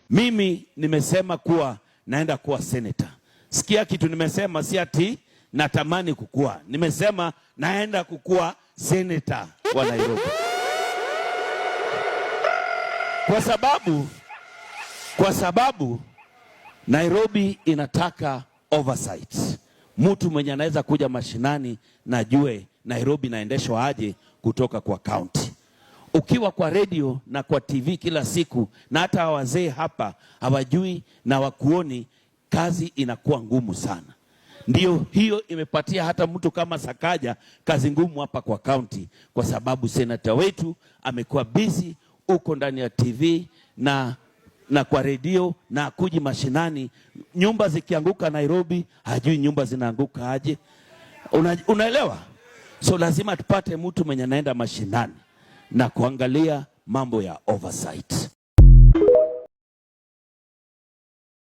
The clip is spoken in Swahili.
Mimi nimesema kuwa naenda kuwa senator. Sikia kitu nimesema, si ati natamani kukua. Nimesema naenda kukua senator wa Nairobi. Kwa sababu Nairobi inataka oversight. Mtu mwenye anaweza kuja mashinani na jue Nairobi naendeshwa aje kutoka kwa county. Ukiwa kwa radio na kwa TV kila siku, na hata wazee hapa hawajui na wakuoni, kazi inakuwa ngumu sana. Ndio hiyo imepatia hata mtu kama Sakaja kazi ngumu hapa kwa county, kwa sababu senata wetu amekuwa busy uko ndani ya TV na kwa radio na kuji mashinani. Nyumba zikianguka Nairobi, hajui nyumba zinaanguka aje. Unaelewa? So lazima tupate mtu mwenye anaenda mashinani na kuangalia mambo ya oversight.